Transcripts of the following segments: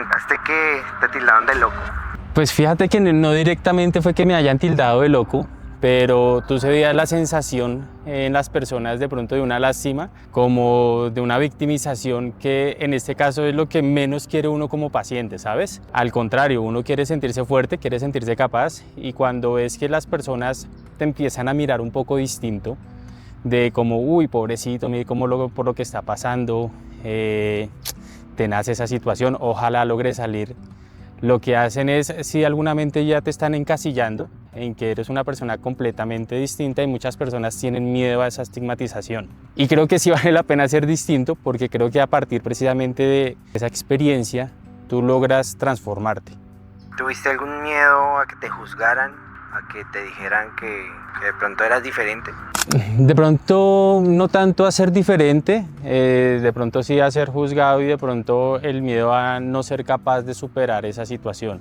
comentaste que te tildaron de loco. Pues fíjate que no directamente fue que me hayan tildado de loco, pero tú se veías la sensación en las personas de pronto de una lástima, como de una victimización, que en este caso es lo que menos quiere uno como paciente, ¿sabes? Al contrario, uno quiere sentirse fuerte, quiere sentirse capaz, y cuando ves que las personas te empiezan a mirar un poco distinto, de como, uy, pobrecito, mire por lo que está pasando, tenaz esa situación, ojalá logre salir. Lo que hacen es, si alguna mente ya te están encasillando en que eres una persona completamente distinta, y muchas personas tienen miedo a esa estigmatización. Y creo que sí vale la pena ser distinto, porque creo que a partir precisamente de esa experiencia tú logras transformarte. ¿Tuviste algún miedo a que te juzgaran, a que te dijeran que de pronto eras diferente? De pronto no tanto a ser diferente, de pronto sí a ser juzgado, y de pronto el miedo a no ser capaz de superar esa situación.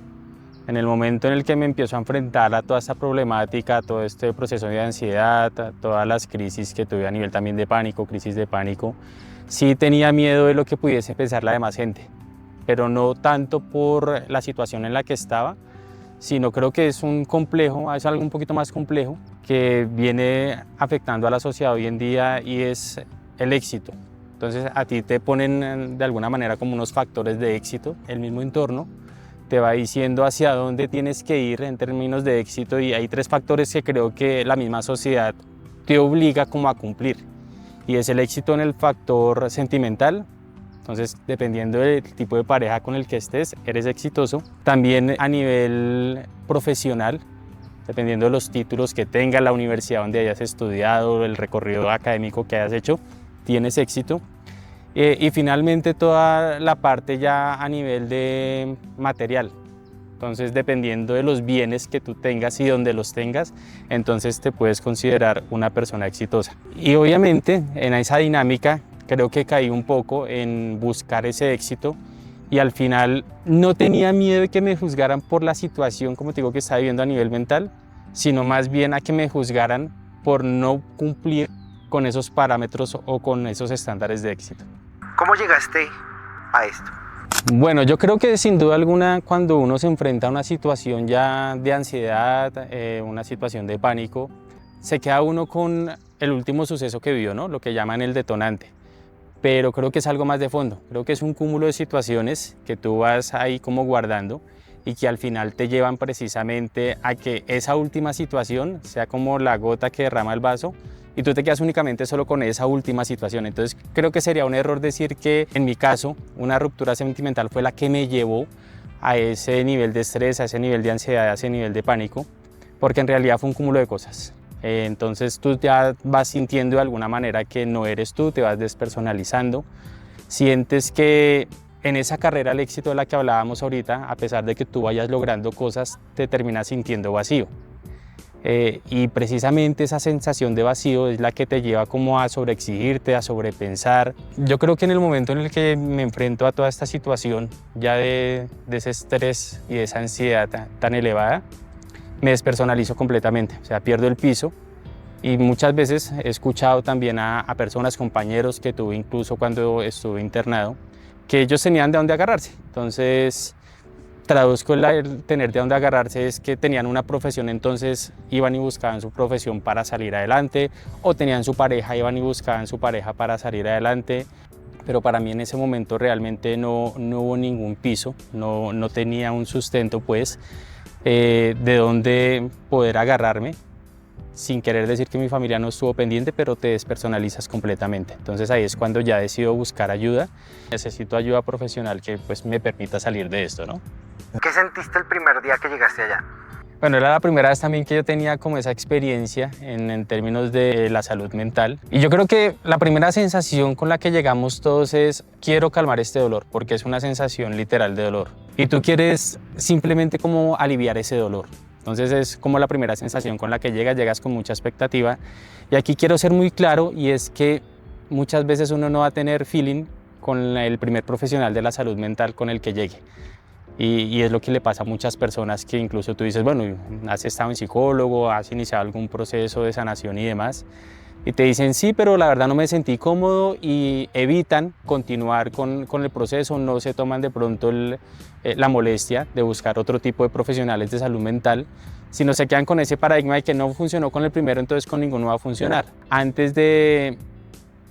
En el momento en el que me empiezo a enfrentar a toda esta problemática, a todo este proceso de ansiedad, a todas las crisis que tuve a nivel también de pánico, crisis de pánico, sí tenía miedo de lo que pudiese pensar la demás gente, pero no tanto por la situación en la que estaba, sino creo que es un complejo, es algo un poquito más complejo que viene afectando a la sociedad hoy en día, y es el éxito. Entonces a ti te ponen de alguna manera como unos factores de éxito, el mismo entorno te va diciendo hacia dónde tienes que ir en términos de éxito, y hay tres factores que creo que la misma sociedad te obliga como a cumplir, y es el éxito en el factor sentimental. Entonces, dependiendo del tipo de pareja con el que estés, eres exitoso. También a nivel profesional, dependiendo de los títulos que tenga, la universidad donde hayas estudiado, el recorrido académico que hayas hecho, tienes éxito. Y finalmente toda la parte ya a nivel de material. Entonces, dependiendo de los bienes que tú tengas y donde los tengas, entonces te puedes considerar una persona exitosa. Y obviamente en esa dinámica creo que caí un poco en buscar ese éxito, y al final no tenía miedo de que me juzgaran por la situación, como te digo, que estaba viviendo a nivel mental, sino más bien a que me juzgaran por no cumplir con esos parámetros o con esos estándares de éxito. ¿Cómo llegaste a esto? Bueno, yo creo que sin duda alguna, cuando uno se enfrenta a una situación ya de ansiedad, una situación de pánico, se queda uno con el último suceso que vivió, ¿no? Lo que llaman el detonante. Pero creo que es algo más de fondo, creo que es un cúmulo de situaciones que tú vas ahí como guardando, y que al final te llevan precisamente a que esa última situación sea como la gota que derrama el vaso, y tú te quedas únicamente solo con esa última situación. Entonces creo que sería un error decir que en mi caso una ruptura sentimental fue la que me llevó a ese nivel de estrés, a ese nivel de ansiedad, a ese nivel de pánico, porque en realidad fue un cúmulo de cosas. Entonces tú ya vas sintiendo de alguna manera que no eres tú, te vas despersonalizando, sientes que en esa carrera al éxito de la que hablábamos ahorita, a pesar de que tú vayas logrando cosas, te terminas sintiendo vacío. Y precisamente esa sensación de vacío es la que te lleva como a sobreexigirte, a sobrepensar. Yo creo que en el momento en el que me enfrento a toda esta situación ya de ese estrés y de esa ansiedad tan elevada, me despersonalizo completamente, o sea, pierdo el piso. Y muchas veces he escuchado también a personas, compañeros que tuve incluso cuando estuve internado, que ellos tenían de dónde agarrarse. Entonces, traduzco el tener de dónde agarrarse es que tenían una profesión, entonces iban y buscaban su profesión para salir adelante, o tenían su pareja, iban y buscaban su pareja para salir adelante. Pero para mí en ese momento realmente no hubo ningún piso, no tenía un sustento, pues, de dónde poder agarrarme, sin querer decir que mi familia no estuvo pendiente, pero te despersonalizas completamente. Entonces ahí es cuando ya decido buscar ayuda. Necesito ayuda profesional que pues me permita salir de esto, ¿no? ¿Qué sentiste el primer día que llegaste allá? Bueno, era la primera vez también que yo tenía como esa experiencia en términos de la salud mental. Y yo creo que la primera sensación con la que llegamos todos es: quiero calmar este dolor, porque es una sensación literal de dolor. Y tú quieres simplemente como aliviar ese dolor. Entonces es como la primera sensación con la que llegas con mucha expectativa. Y aquí quiero ser muy claro, y es que muchas veces uno no va a tener feeling con el primer profesional de la salud mental con el que llegue. Y es lo que le pasa a muchas personas, que incluso tú dices, bueno, has estado en psicólogo, has iniciado algún proceso de sanación y demás, y te dicen sí, pero la verdad no me sentí cómodo y evitan continuar con el proceso, no se toman de pronto la molestia de buscar otro tipo de profesionales de salud mental, sino se quedan con ese paradigma de que no funcionó con el primero, entonces con ninguno va a funcionar. Antes de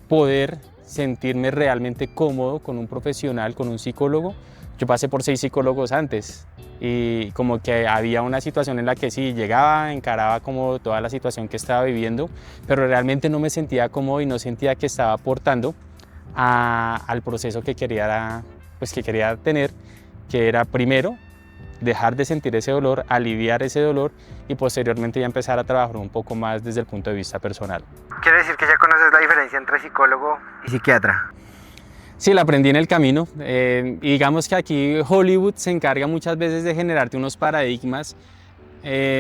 poder sentirme realmente cómodo con un profesional, con un psicólogo, yo pasé por 6 psicólogos antes y como que había una situación en la que sí, llegaba, encaraba como toda la situación que estaba viviendo, pero realmente no me sentía cómodo y no sentía que estaba aportando al proceso que quería, pues, que quería tener, que era primero dejar de sentir ese dolor, aliviar ese dolor y posteriormente ya empezar a trabajar un poco más desde el punto de vista personal. ¿Quiere decir que ya conoces la diferencia entre psicólogo y psiquiatra? Sí, la aprendí en el camino. Y digamos que aquí Hollywood se encarga muchas veces de generarte unos paradigmas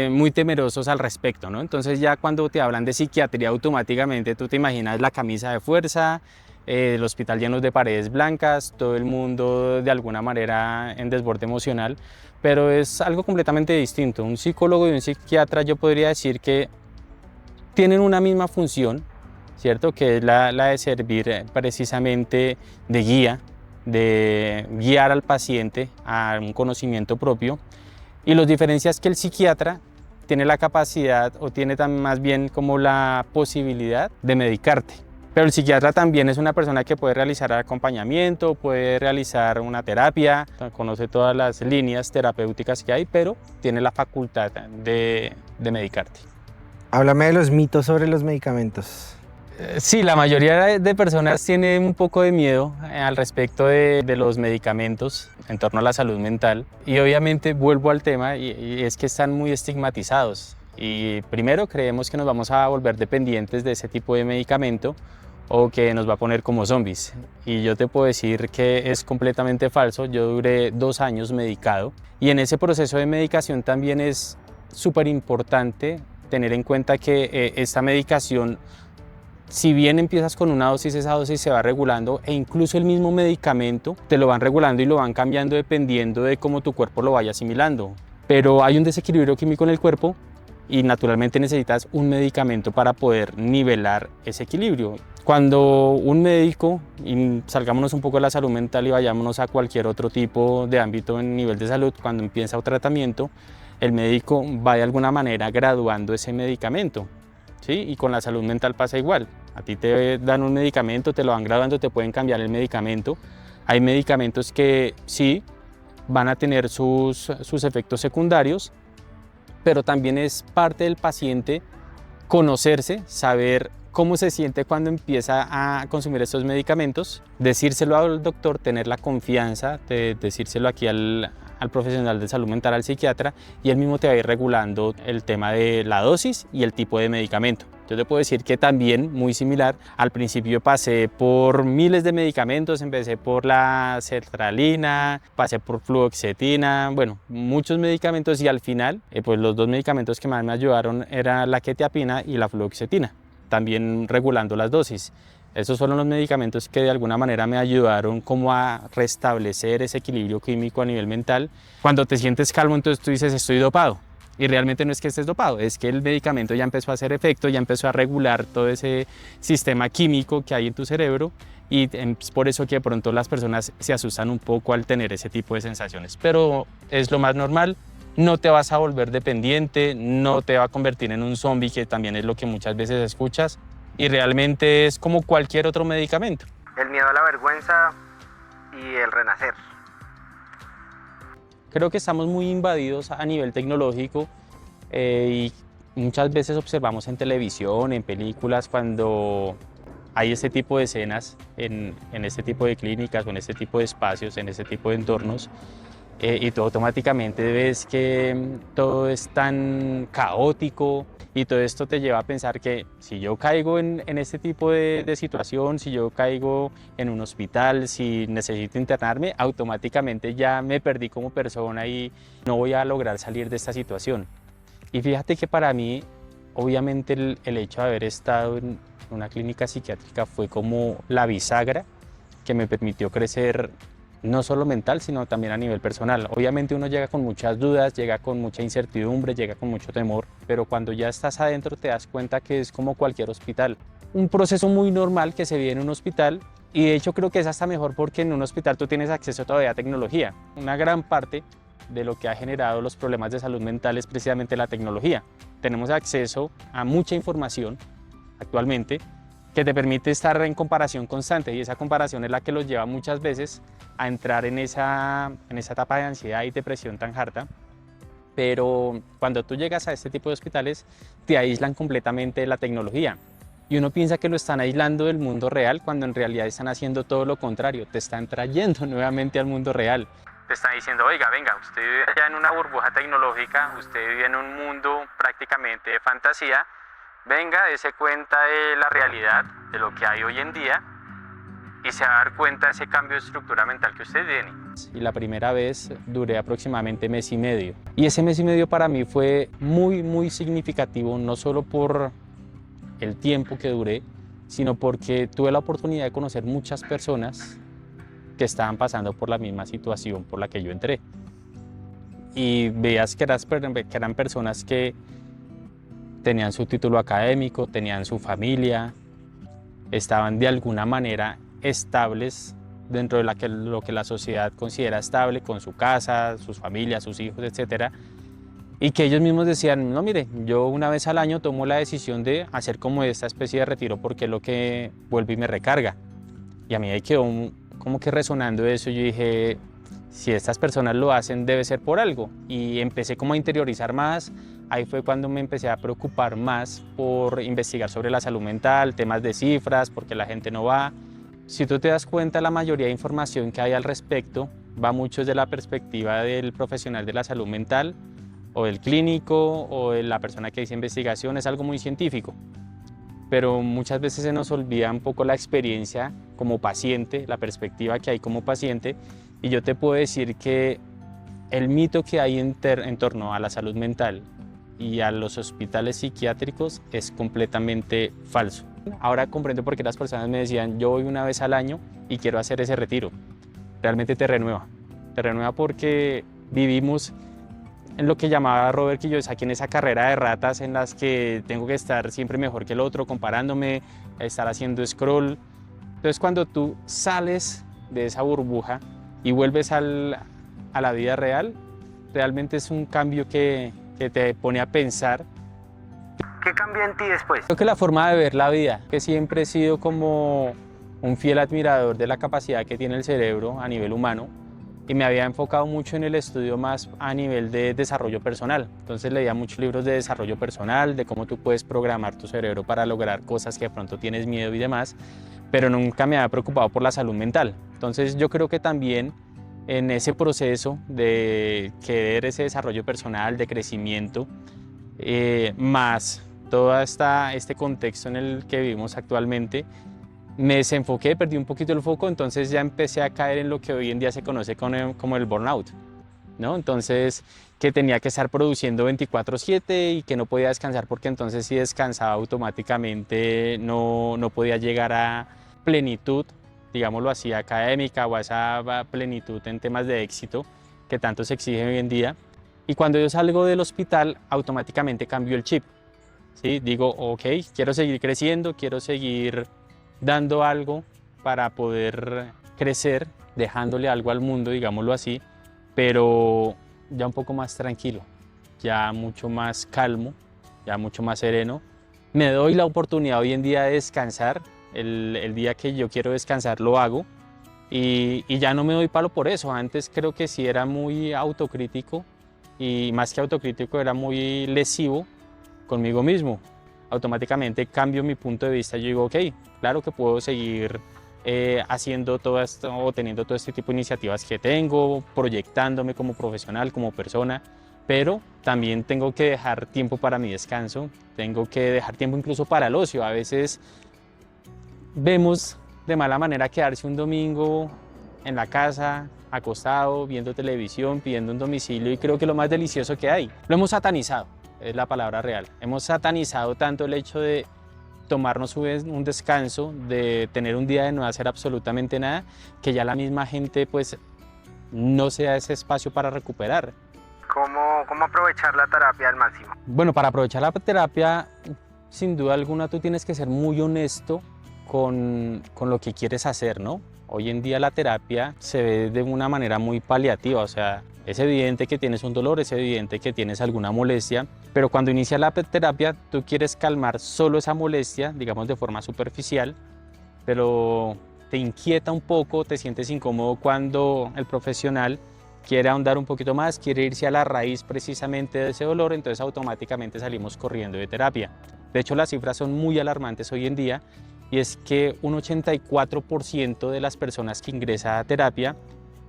muy temerosos al respecto, ¿no? Entonces ya cuando te hablan de psiquiatría automáticamente tú te imaginas la camisa de fuerza, el hospital lleno de paredes blancas, todo el mundo de alguna manera en desborde emocional, pero es algo completamente distinto. Un psicólogo y un psiquiatra yo podría decir que tienen una misma función, ¿cierto? Que es la de servir precisamente de guía, de guiar al paciente a un conocimiento propio. Y los diferencia es que el psiquiatra tiene la capacidad o tiene más bien como la posibilidad de medicarte. Pero el psiquiatra también es una persona que puede realizar acompañamiento, puede realizar una terapia, conoce todas las líneas terapéuticas que hay, pero tiene la facultad de medicarte. Háblame de los mitos sobre los medicamentos. Sí, la mayoría de personas tienen un poco de miedo al respecto de los medicamentos en torno a la salud mental y obviamente vuelvo al tema y es que están muy estigmatizados y primero creemos que nos vamos a volver dependientes de ese tipo de medicamento o que nos va a poner como zombies y yo te puedo decir que es completamente falso. Yo duré 2 años medicado y en ese proceso de medicación también es súper importante tener en cuenta que esta medicación, si bien empiezas con una dosis, esa dosis se va regulando e incluso el mismo medicamento te lo van regulando y lo van cambiando dependiendo de cómo tu cuerpo lo vaya asimilando. Pero hay un desequilibrio químico en el cuerpo y naturalmente necesitas un medicamento para poder nivelar ese equilibrio. Cuando un médico, y salgámonos un poco de la salud mental y vayámonos a cualquier otro tipo de ámbito en nivel de salud, cuando empieza un tratamiento, el médico va de alguna manera graduando ese medicamento, ¿sí? Y con la salud mental pasa igual. A ti te dan un medicamento, te lo van graduando, te pueden cambiar el medicamento. Hay medicamentos que sí van a tener sus efectos secundarios, pero también es parte del paciente conocerse, saber cómo se siente cuando empieza a consumir estos medicamentos, decírselo al doctor, tener la confianza de decírselo aquí al profesional de salud mental, al psiquiatra, y él mismo te va a ir regulando el tema de la dosis y el tipo de medicamento. Yo te puedo decir que también, muy similar, al principio pasé por miles de medicamentos, empecé por la sertralina, pasé por fluoxetina, bueno, muchos medicamentos y al final, pues los 2 medicamentos que más me ayudaron eran la quetiapina y la fluoxetina, también regulando las dosis. Esos fueron los medicamentos que de alguna manera me ayudaron como a restablecer ese equilibrio químico a nivel mental. Cuando te sientes calmo, entonces tú dices estoy dopado. Y realmente no es que estés dopado, es que el medicamento ya empezó a hacer efecto, ya empezó a regular todo ese sistema químico que hay en tu cerebro y es por eso que de pronto las personas se asustan un poco al tener ese tipo de sensaciones. Pero es lo más normal, no te vas a volver dependiente, no te va a convertir en un zombie, que también es lo que muchas veces escuchas. Y realmente es como cualquier otro medicamento. El miedo a la vergüenza y el renacer. Creo que estamos muy invadidos a nivel tecnológico y muchas veces observamos en televisión, en películas, cuando hay este tipo de escenas en este tipo de clínicas o en este tipo de espacios, en este tipo de entornos, y tú automáticamente ves que todo es tan caótico y todo esto te lleva a pensar que si yo caigo en este tipo de situación, si yo caigo en un hospital, si necesito internarme, automáticamente ya me perdí como persona y no voy a lograr salir de esta situación. Y fíjate que para mí, obviamente el hecho de haber estado en una clínica psiquiátrica fue como la bisagra que me permitió crecer, no solo mental, sino también a nivel personal. Obviamente uno llega con muchas dudas, llega con mucha incertidumbre, llega con mucho temor, pero cuando ya estás adentro te das cuenta que es como cualquier hospital. un proceso muy normal que se vive en un hospital, y de hecho creo que es hasta mejor porque en un hospital tú tienes acceso todavía a tecnología. Una gran parte de lo que ha generado los problemas de salud mental es precisamente la tecnología. Tenemos acceso a mucha información actualmente que te permite estar en comparación constante, y esa comparación es la que los lleva muchas veces a entrar en esa etapa de ansiedad y depresión tan harta. Pero cuando tú llegas a este tipo de hospitales te aíslan completamente de la tecnología, y uno piensa que lo están aislando del mundo real cuando en realidad están haciendo todo lo contrario, te están trayendo nuevamente al mundo real. Te están diciendo, oiga, venga, usted vive allá en una burbuja tecnológica, usted vive en un mundo prácticamente de fantasía, venga, dése cuenta de la realidad, de lo que hay hoy en día, y se va a dar cuenta de ese cambio de estructura mental que usted tiene. Y la primera vez duré aproximadamente mes y medio. Y ese mes y medio para mí fue muy significativo, no solo por el tiempo que duré, sino porque tuve la oportunidad de conocer muchas personas que estaban pasando por la misma situación por la que yo entré. Y veías que eran personas que tenían su título académico, tenían su familia, estaban de alguna manera estables dentro de lo que la sociedad considera estable, con su casa, sus familias, sus hijos, etc. Y que ellos mismos decían, no, mire, yo una vez al año tomo la decisión de hacer como esta especie de retiro porque es lo que vuelve y me recarga. Y a mí me quedó como que resonando eso. Yo dije, si estas personas lo hacen debe ser por algo. Y empecé como a interiorizar más. Ahí fue cuando me empecé a preocupar más por investigar sobre la salud mental, temas de cifras, porque la gente no va. Si tú te das cuenta, la mayoría de información que hay al respecto va mucho desde la perspectiva del profesional de la salud mental, o del clínico, o de la persona que dice investigación. Es algo muy científico, pero muchas veces se nos olvida un poco la experiencia como paciente, la perspectiva que hay como paciente, y yo te puedo decir que el mito que hay en torno a la salud mental y a los hospitales psiquiátricos es completamente falso. Ahora comprendo por qué las personas me decían, yo voy una vez al año y quiero hacer ese retiro. Realmente te renueva porque vivimos en lo que llamaba Robert Kiyosaki, en esa carrera de ratas en las que tengo que estar siempre mejor que el otro, comparándome, estar haciendo scroll. Entonces cuando tú sales de esa burbuja y vuelves a la vida real, realmente es un cambio que te pone a pensar. ¿Qué cambió en ti después? Creo que la forma de ver la vida, que siempre he sido como un fiel admirador de la capacidad que tiene el cerebro a nivel humano, y me había enfocado mucho en el estudio más a nivel de desarrollo personal. Entonces leía muchos libros de desarrollo personal, de cómo tú puedes programar tu cerebro para lograr cosas que de pronto tienes miedo y demás, pero nunca me había preocupado por la salud mental. Entonces yo creo que también en ese proceso de querer ese desarrollo personal, de crecimiento, más todo este contexto en el que vivimos actualmente, me desenfoqué, perdí un poquito el foco, entonces ya empecé a caer en lo que hoy en día se conoce como el burnout, ¿no? Entonces que tenía que estar produciendo 24/7 y que no podía descansar, porque entonces si descansaba automáticamente no podía llegar a plenitud, digámoslo así, académica, o a esa plenitud en temas de éxito que tanto se exige hoy en día. Y cuando yo salgo del hospital, automáticamente cambio el chip, ¿sí? Digo, ok, quiero seguir creciendo, quiero seguir dando algo para poder crecer, dejándole algo al mundo, digámoslo así, pero ya un poco más tranquilo, ya mucho más calmo, ya mucho más sereno. Me doy la oportunidad hoy en día de descansar, el día que yo quiero descansar lo hago, y ya no me doy palo por eso. Antes creo que sí era muy autocrítico, y más que autocrítico era muy lesivo conmigo mismo. Automáticamente cambio mi punto de vista. Yo digo, ok, claro que puedo seguir haciendo todo esto o teniendo todo este tipo de iniciativas que tengo, proyectándome como profesional, como persona, pero también tengo que dejar tiempo para mi descanso, tengo que dejar tiempo incluso para el ocio. A veces vemos de mala manera quedarse un domingo en la casa, acostado, viendo televisión, pidiendo un domicilio, y creo que lo más delicioso que hay. Lo hemos satanizado. Es la palabra real. Hemos satanizado tanto el hecho de tomarnos un descanso, de tener un día de no hacer absolutamente nada, que ya la misma gente pues no se da ese espacio para recuperar. ¿Cómo aprovechar la terapia al máximo? Bueno, para aprovechar la terapia sin duda alguna tú tienes que ser muy honesto con lo que quieres hacer, ¿no? Hoy en día la terapia se ve de una manera muy paliativa, o sea, es evidente que tienes un dolor, es evidente que tienes alguna molestia, pero cuando inicia la terapia tú quieres calmar solo esa molestia, digamos de forma superficial, pero te inquieta un poco, te sientes incómodo cuando el profesional quiere ahondar un poquito más, quiere irse a la raíz precisamente de ese dolor, entonces automáticamente salimos corriendo de terapia. De hecho, las cifras son muy alarmantes hoy en día y es que un 84% de las personas que ingresan a terapia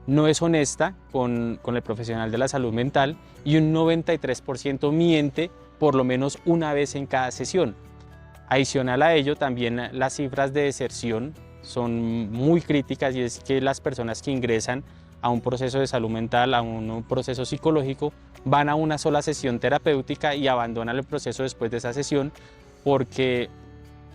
no es honesta con el profesional de la salud mental y un 93% miente por lo menos una vez en cada sesión. Adicional a ello, también las cifras de deserción son muy críticas y es que las personas que ingresan a un proceso de salud mental, a un proceso psicológico, van a una sola sesión terapéutica y abandonan el proceso después de esa sesión porque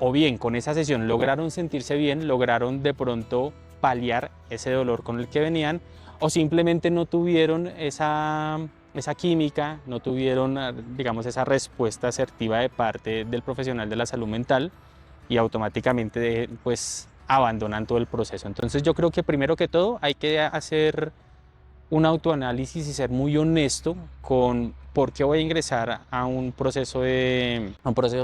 o bien con esa sesión lograron sentirse bien, lograron de pronto paliar ese dolor con el que venían o simplemente no tuvieron esa química, no tuvieron, digamos, esa respuesta asertiva de parte del profesional de la salud mental y automáticamente pues abandonan todo el proceso. Entonces yo creo que primero que todo hay que hacer un autoanálisis y ser muy honesto con por qué voy a ingresar a un proceso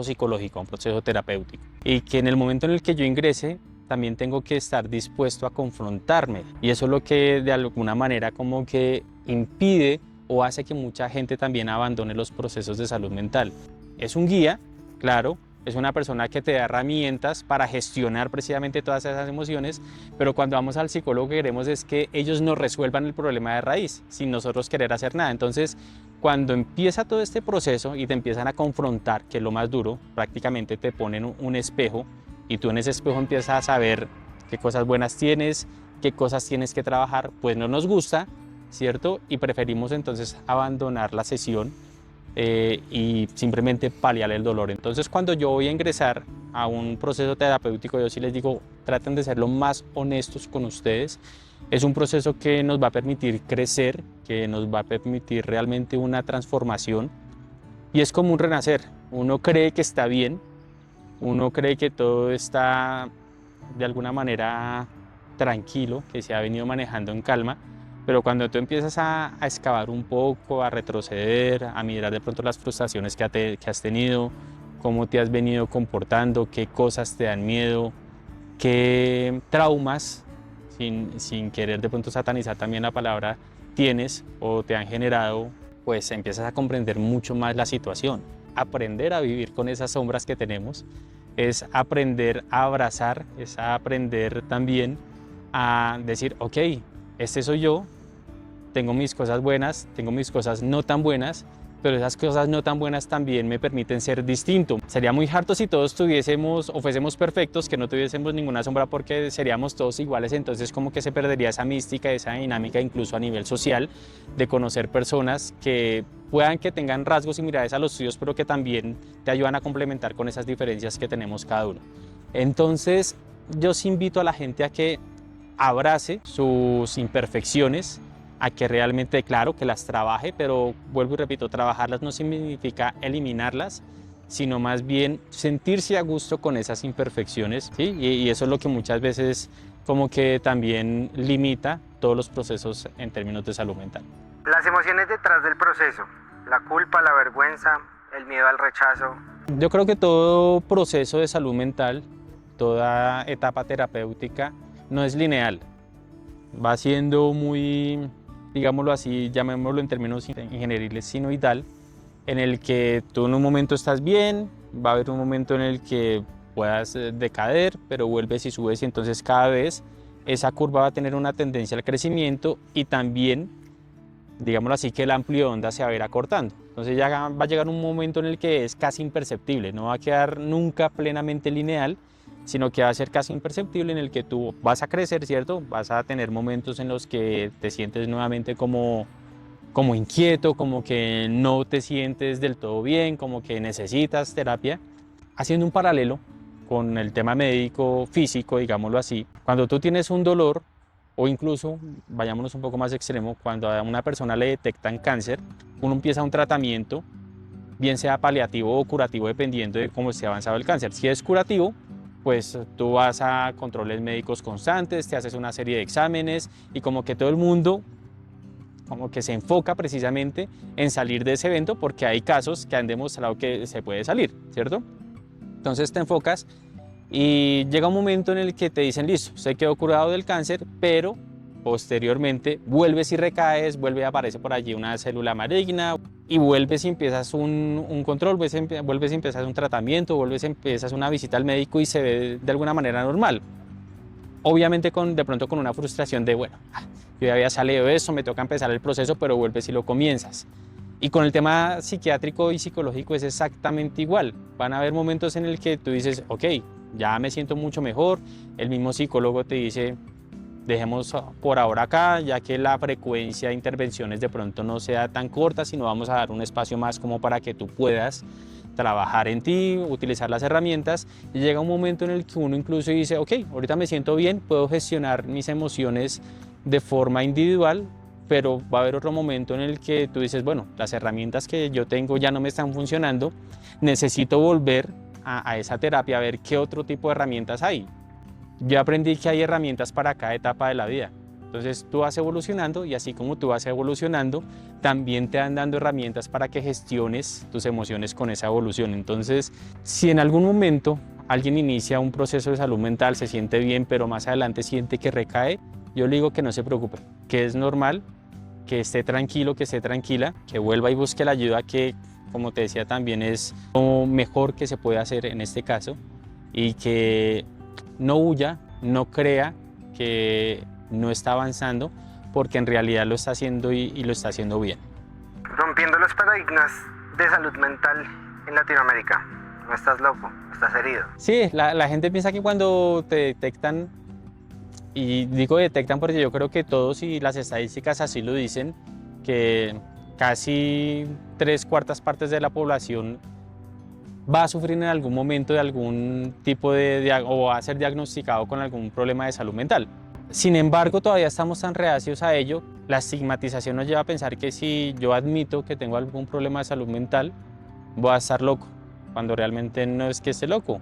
psicológico, a un proceso terapéutico. Y que en el momento en el que yo ingrese también tengo que estar dispuesto a confrontarme. Y eso es lo que de alguna manera como que impide o hace que mucha gente también abandone los procesos de salud mental. Es un guía, claro, es una persona que te da herramientas para gestionar precisamente todas esas emociones, pero cuando vamos al psicólogo queremos es que ellos nos resuelvan el problema de raíz, sin nosotros querer hacer nada. Entonces, cuando empieza todo este proceso y te empiezan a confrontar, que es lo más duro, prácticamente te ponen un espejo y tú en ese espejo empiezas a saber qué cosas buenas tienes, qué cosas tienes que trabajar, pues no nos gusta, ¿cierto? Y preferimos entonces abandonar la sesión y simplemente paliar el dolor. Entonces cuando yo voy a ingresar a un proceso terapéutico, yo sí les digo, traten de ser lo más honestos con ustedes. Es un proceso que nos va a permitir crecer, que nos va a permitir realmente una transformación y es como un renacer. Uno cree que está bien, uno cree que todo está de alguna manera tranquilo, que se ha venido manejando en calma, pero cuando tú empiezas a excavar un poco, a retroceder, a mirar de pronto las frustraciones que has tenido, cómo te has venido comportando, qué cosas te dan miedo, qué traumas, sin querer de pronto satanizar también la palabra, tienes o te han generado, pues empiezas a comprender mucho más la situación. Aprender a vivir con esas sombras que tenemos es aprender a abrazar, es aprender también a decir, ok, este soy yo, tengo mis cosas buenas, tengo mis cosas no tan buenas, pero esas cosas no tan buenas también me permiten ser distinto. Sería muy harto si todos tuviésemos o fuésemos perfectos, que no tuviésemos ninguna sombra porque seríamos todos iguales, entonces como que se perdería esa mística, esa dinámica incluso a nivel social de conocer personas que puedan que tengan rasgos similares a los tuyos, pero que también te ayudan a complementar con esas diferencias que tenemos cada uno. Entonces yo sí invito a la gente a que abrace sus imperfecciones, a que realmente, claro, que las trabaje, pero vuelvo y repito, trabajarlas no significa eliminarlas, sino más bien sentirse a gusto con esas imperfecciones, ¿sí? Y eso es lo que muchas veces como que también limita todos los procesos en términos de salud mental. Las emociones detrás del proceso, la culpa, la vergüenza, el miedo al rechazo. Yo creo que todo proceso de salud mental, toda etapa terapéutica, no es lineal. Va siendo muy, digámoslo así, llamémoslo en términos ingenieriles, sinusoidal, en el que tú en un momento estás bien, va a haber un momento en el que puedas decaer, pero vuelves y subes y entonces cada vez esa curva va a tener una tendencia al crecimiento y también, digámoslo así, que el amplio de onda se va a ir acortando. Entonces ya va a llegar un momento en el que es casi imperceptible, no va a quedar nunca plenamente lineal, sino que va a ser casi imperceptible en el que tú vas a crecer, ¿cierto? Vas a tener momentos en los que te sientes nuevamente como inquieto, como que no te sientes del todo bien, como que necesitas terapia. Haciendo un paralelo con el tema médico físico, digámoslo así, cuando tú tienes un dolor o incluso, vayámonos un poco más extremo, cuando a una persona le detectan cáncer, uno empieza un tratamiento bien sea paliativo o curativo dependiendo de cómo esté avanzado el cáncer. Si es curativo, pues tú vas a controles médicos constantes, te haces una serie de exámenes y como que todo el mundo como que se enfoca precisamente en salir de ese evento porque hay casos que han demostrado que se puede salir, ¿cierto? Entonces te enfocas y llega un momento en el que te dicen, listo, usted quedó curado del cáncer, pero posteriormente vuelves y recaes, vuelve y aparece por allí una célula maligna y vuelves y empiezas un control, vuelves y empiezas un tratamiento, vuelves y empiezas una visita al médico y se ve de alguna manera normal. Obviamente de pronto con una frustración de, bueno, yo ya había salido de eso, me toca empezar el proceso, pero vuelves y lo comienzas. Y con el tema psiquiátrico y psicológico es exactamente igual. Van a haber momentos en el que tú dices, ok, ya me siento mucho mejor, el mismo psicólogo te dice, dejemos por ahora acá, ya que la frecuencia de intervenciones de pronto no sea tan corta, sino vamos a dar un espacio más como para que tú puedas trabajar en ti, utilizar las herramientas y llega un momento en el que uno incluso dice, ok, ahorita me siento bien, puedo gestionar mis emociones de forma individual, pero va a haber otro momento en el que tú dices, bueno, las herramientas que yo tengo ya no me están funcionando, necesito volver a esa terapia a ver qué otro tipo de herramientas hay. Yo aprendí que hay herramientas para cada etapa de la vida. Entonces tú vas evolucionando y así como tú vas evolucionando, también te van dando herramientas para que gestiones tus emociones con esa evolución. Entonces, si en algún momento alguien inicia un proceso de salud mental, se siente bien, pero más adelante siente que recae, yo le digo que no se preocupe, que es normal, que esté tranquilo, que esté tranquila, que vuelva y busque la ayuda que, como te decía, también es lo mejor que se puede hacer en este caso y que no huya, no crea que no está avanzando porque en realidad lo está haciendo y lo está haciendo bien. Rompiendo los paradigmas de salud mental en Latinoamérica. No estás loco, estás herido. Sí, la gente piensa que cuando te detectan, y digo detectan porque yo creo que todos y las estadísticas así lo dicen, que casi 3/4 partes de la población va a sufrir en algún momento de algún tipo o va a ser diagnosticado con algún problema de salud mental. Sin embargo, todavía estamos tan reacios a ello. La estigmatización nos lleva a pensar que si yo admito que tengo algún problema de salud mental, voy a estar loco, cuando realmente no es que esté loco,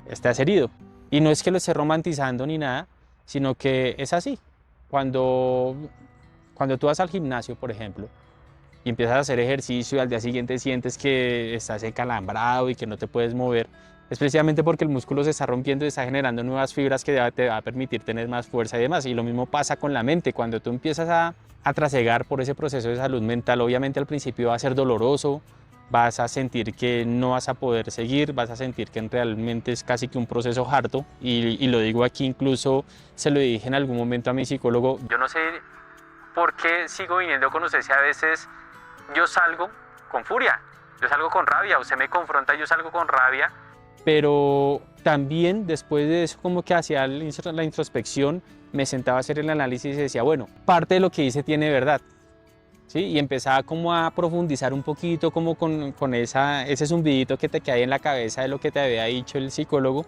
estás herido. Y no es que lo esté romantizando ni nada, sino que es así. Cuando tú vas al gimnasio, por ejemplo, y empiezas a hacer ejercicio y al día siguiente sientes que estás encalambrado y que no te puedes mover, es precisamente porque el músculo se está rompiendo y está generando nuevas fibras que te va a permitir tener más fuerza y demás. Y lo mismo pasa con la mente. Cuando tú empiezas a trasegar por ese proceso de salud mental, obviamente al principio va a ser doloroso, vas a sentir que no vas a poder seguir, vas a sentir que realmente es casi que un proceso harto. Y lo digo aquí, incluso se lo dije en algún momento a mi psicólogo. Yo no sé por qué sigo viniendo con usted si a veces yo salgo con furia, yo salgo con rabia, usted me confronta, yo salgo con rabia. Pero también después de eso como que hacía la introspección, me sentaba a hacer el análisis y decía, bueno, parte de lo que hice tiene verdad, ¿sí? Y empezaba como a profundizar un poquito como con ese zumbidito que te queda ahí en la cabeza de lo que te había dicho el psicólogo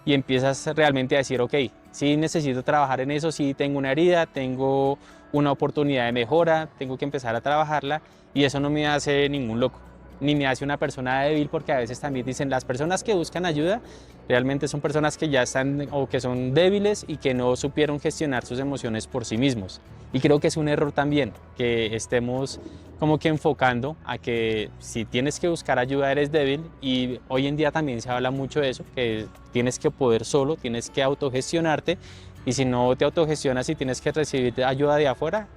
y empiezas realmente a decir, ok, sí necesito trabajar en eso, sí tengo una herida, tengo una oportunidad de mejora, tengo que empezar a trabajarla y eso no me hace ningún loco, ni me hace una persona débil, porque a veces también dicen las personas que buscan ayuda realmente son personas que ya están o que son débiles y que no supieron gestionar sus emociones por sí mismos. Y creo que es un error también que estemos como que enfocando a que si tienes que buscar ayuda eres débil, y hoy en día también se habla mucho de eso, que tienes que poder solo, tienes que autogestionarte y si no te autogestionas y tienes que recibir ayuda de afuera,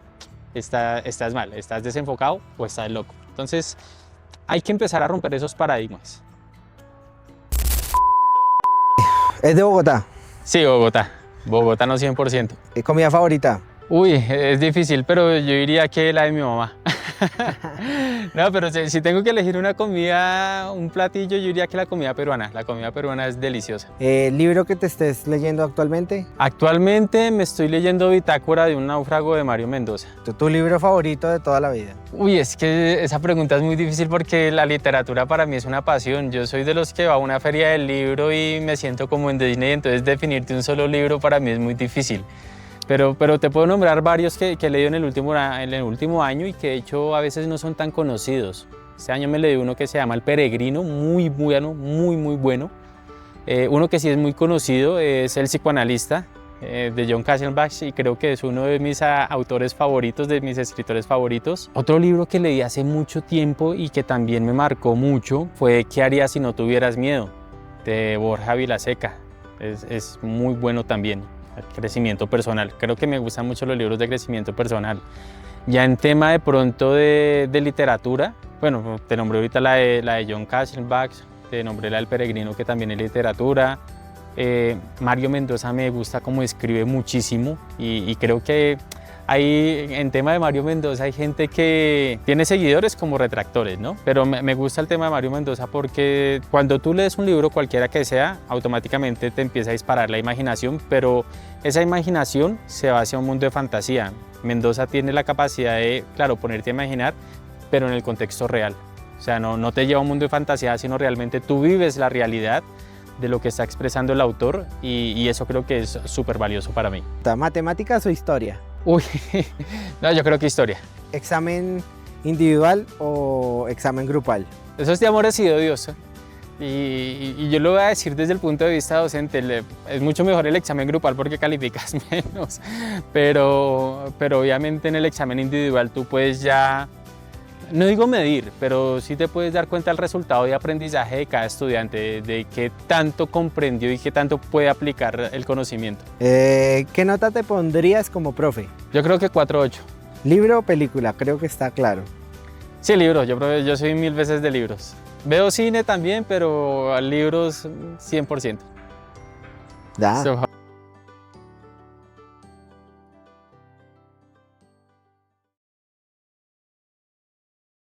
estás mal, estás desenfocado o estás loco. Entonces, hay que empezar a romper esos paradigmas. ¿Es de Bogotá? Sí, Bogotá. Bogotá no 100%. ¿Comida favorita? Uy, es difícil, pero yo diría que la de mi mamá. No, pero si tengo que elegir una comida, un platillo, yo diría que la comida peruana. La comida peruana es deliciosa. ¿Libro que te estés leyendo actualmente? Actualmente me estoy leyendo Bitácora de un náufrago de Mario Mendoza. ¿Tu libro favorito de toda la vida? Uy, es que esa pregunta es muy difícil porque la literatura para mí es una pasión. Yo soy de los que va a una feria del libro y me siento como en Disney, entonces definirte un solo libro para mí es muy difícil. Pero te puedo nombrar varios que he leído en el último año y que de hecho a veces no son tan conocidos. Este año me leí uno que se llama El Peregrino, muy bueno, muy bueno. Uno que sí es muy conocido es El psicoanalista, de John Kasselbach, y creo que es uno de mis autores favoritos, de mis escritores favoritos. Otro libro que leí hace mucho tiempo y que también me marcó mucho fue ¿Qué harías si no tuvieras miedo?, de Borja Vilaseca. Es muy bueno también, el crecimiento personal. Creo que me gustan mucho los libros de crecimiento personal. Ya en tema de pronto de literatura, bueno, te nombré ahorita la de John Kasselbach, te nombré la del Peregrino, que también es literatura. Mario Mendoza me gusta cómo escribe muchísimo y creo que hay, en tema de Mario Mendoza hay gente que tiene seguidores como retractores, ¿no? Pero me gusta el tema de Mario Mendoza porque cuando tú lees un libro, cualquiera que sea, automáticamente te empieza a disparar la imaginación, pero esa imaginación se va hacia un mundo de fantasía. Mendoza tiene la capacidad de, claro, ponerte a imaginar, pero en el contexto real. O sea, no te lleva a un mundo de fantasía, sino realmente tú vives la realidad de lo que está expresando el autor y eso creo que es súper valioso para mí. ¿Matemáticas o historia? Uy, no, yo creo que historia. ¿Examen individual o examen grupal? Eso es de amores y de odios. Y yo lo voy a decir desde el punto de vista docente, es mucho mejor el examen grupal porque calificas menos, pero obviamente en el examen individual tú puedes ya, no digo medir, pero sí te puedes dar cuenta del resultado de aprendizaje de cada estudiante, de qué tanto comprendió y qué tanto puede aplicar el conocimiento. ¿Qué nota te pondrías como profe? Yo creo que 4.8. ¿Libro o película? Creo que está claro. Sí, libros, yo soy 1000 veces de libros. Veo cine también, pero libros 100%. Da.